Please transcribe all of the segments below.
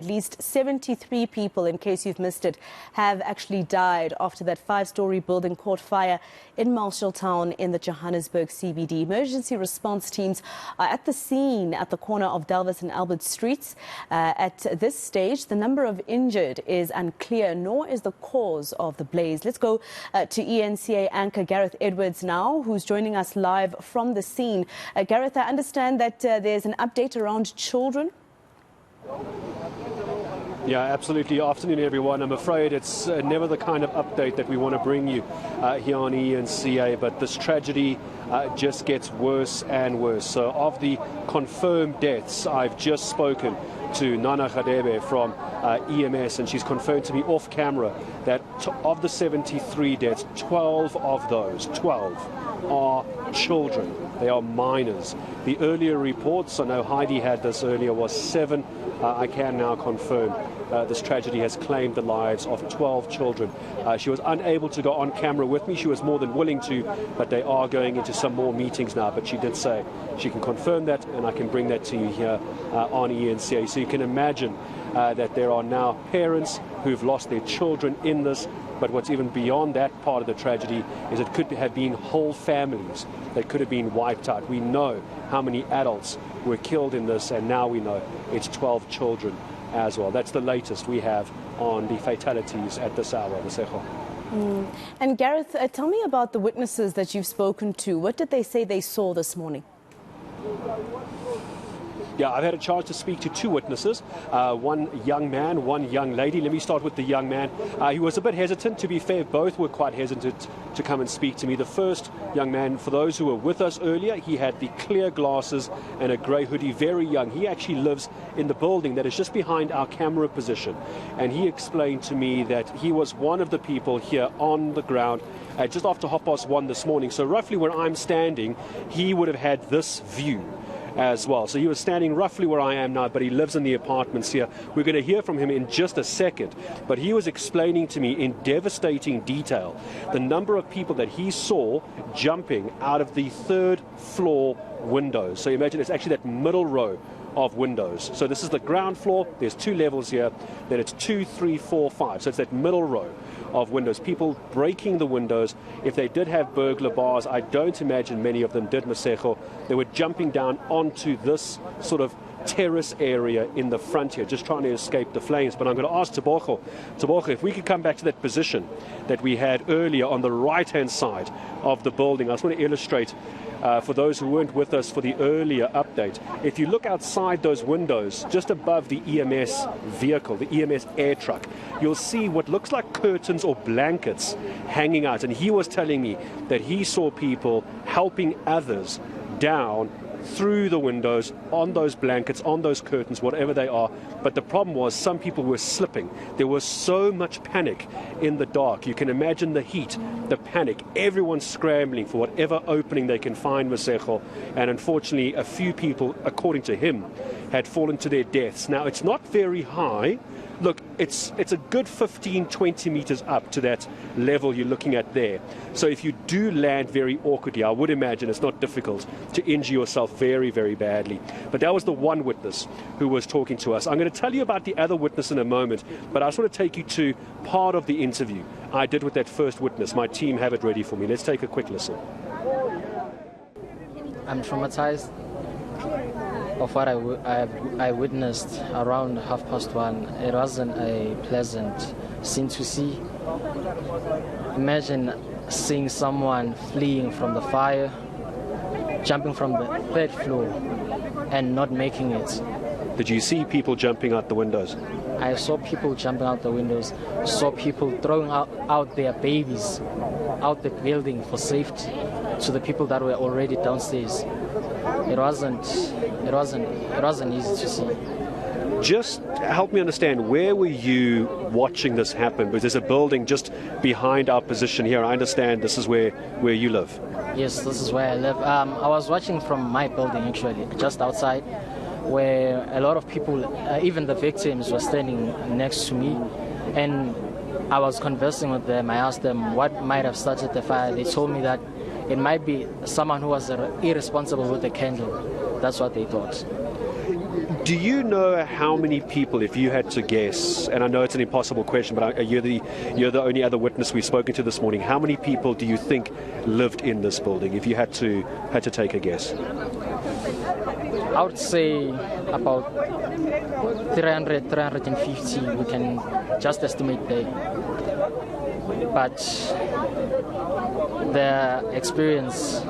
At least 73 people, in case you've missed it, have actually died after that 5-story building caught fire in Marshalltown in the Johannesburg CBD. Emergency response teams are at the scene at the corner of Dalvis and Albert Streets. At this stage, the number of injured is unclear, nor is the cause of the blaze. Let's go to eNCA anchor Gareth Edwards now, who's joining us live from the scene. Gareth, I understand that there's an update around children. Yeah, absolutely. Afternoon, everyone. I'm afraid it's never the kind of update that we want to bring you here on eNCA, but this tragedy just gets worse and worse. So of the confirmed deaths, I've just spoken to Nana Khadebe from EMS, and she's confirmed to me off camera that of the 73 deaths, 12 of those, 12 are children. They are minors. The earlier reports, I know Heidi had this earlier, was 7. I can now confirm this tragedy has claimed the lives of 12 children. She was unable to go on camera with me. She was more than willing to, but they are going into some more meetings now. But she did say she can confirm that, and I can bring that to you here on eNCA. So you can imagine that there are now parents who've lost their children in this. But what's even beyond that part of the tragedy is it could have been whole families that could have been wiped out. We know how many adults were killed in this, and now we know it's 12 children as well. That's the latest we have on the fatalities at this hour, Masego. And Gareth, tell me about the witnesses that you've spoken to. What did they say they saw this morning? Yeah, I've had a chance to speak to 2 witnesses, one young man, one young lady. Let me start with the young man. He was a bit hesitant. To be fair, both were quite hesitant to come and speak to me. The first young man, for those who were with us earlier, he had the clear glasses and a grey hoodie, very young. He actually lives in the building that is just behind our camera position. And he explained to me that he was one of the people here on the ground just after 1:30 this morning. So roughly where I'm standing, he would have had this view as well. So he was standing roughly where I am now, but he lives in the apartments here. We're going to hear from him in just a second, but he was explaining to me in devastating detail the number of people that he saw jumping out of the 3rd floor windows. So imagine it's actually that middle row of windows. So this is the ground floor. There's 2 levels here. Then it's 2, 3, 4, 5. So it's that middle row of windows. People breaking the windows. If they did have burglar bars, I don't imagine many of them did, Masego. They were jumping down onto this sort of terrace area in the front here, just trying to escape the flames. But I'm going to ask Tebogo, if we could come back to that position that we had earlier on the right-hand side of the building. I just want to illustrate for those who weren't with us for the earlier update. If you look outside those windows, just above the EMS vehicle, the EMS air truck, you'll see what looks like curtains or blankets hanging out. And he was telling me that he saw people helping others down through the windows, on those blankets, on those curtains, whatever they are. But the problem was some people were slipping. There was so much panic in the dark. You can imagine the heat, the panic, everyone scrambling for whatever opening they can find, Masego. And unfortunately, a few people, according to him, had fallen to their deaths. Now, it's not very high. Look, it's a good 15, 20 meters up to that level you're looking at there. So if you do land very awkwardly, I would imagine it's not difficult to injure yourself very, very badly. But that was the one witness who was talking to us. I'm going to tell you about the other witness in a moment, but I just want to take you to part of the interview I did with that first witness. My team have it ready for me. Let's take a quick listen. I'm traumatized of what I witnessed around 1:30. It wasn't a pleasant scene to see. Imagine seeing someone fleeing from the fire, jumping from the 3rd floor and not making it. Did you see people jumping out the windows? I saw people jumping out the windows, saw people throwing out their babies out the building for safety to the people that were already downstairs. It wasn't easy to see. Just help me understand, where were you watching this happen? Because there's a building just behind our position here. I understand this is where you live. Yes, this is where I live. I was watching from my building, actually, just outside, where a lot of people, even the victims, were standing next to me. And I was conversing with them. I asked them what might have started the fire. They told me that it might be someone who was irresponsible with the candle. That's what they thought. Do you know how many people, if you had to guess, and I know it's an impossible question, but you're the only other witness we've spoken to this morning, how many people do you think lived in this building, if you had to take a guess? I would say about 300, 350, we can just estimate there. But the experience,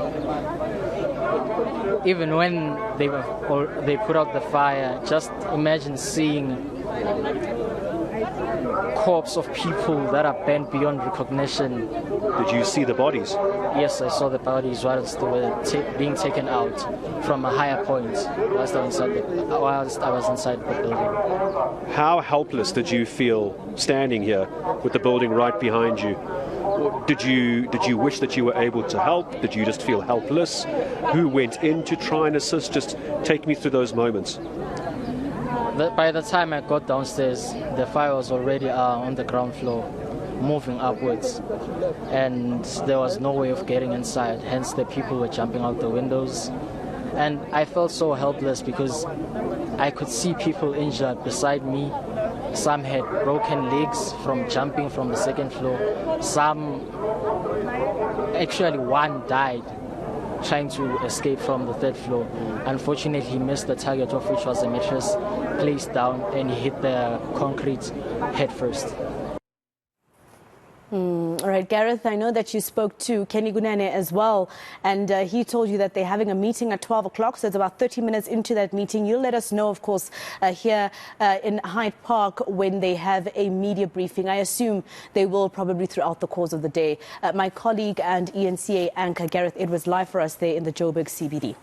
even when they put out the fire, just imagine seeing corpses of people that are bent beyond recognition. Did you see the bodies? Yes, I saw the bodies whilst they were being taken out from a higher point whilst I was inside the building. How helpless did you feel standing here with the building right behind you? Did you wish that you were able to help? Did you just feel helpless? Who went in to try and assist? Just take me through those moments. By the time I got downstairs, the fire was already on the ground floor, moving upwards, and there was no way of getting inside. Hence, the people were jumping out the windows, and I felt so helpless because I could see people injured beside me. Some had broken legs from jumping from the second floor. Actually one died trying to escape from the third floor. Unfortunately, he missed the target, of which was a mattress placed down, and he hit the concrete head first. All right, Gareth, I know that you spoke to Kenny Gunane as well, and he told you that they're having a meeting at 12 o'clock, so it's about 30 minutes into that meeting. You'll let us know, of course, here in Hyde Park when they have a media briefing. I assume they will probably throughout the course of the day. My colleague and eNCA anchor Gareth Edwards live for us there in the Joburg CBD.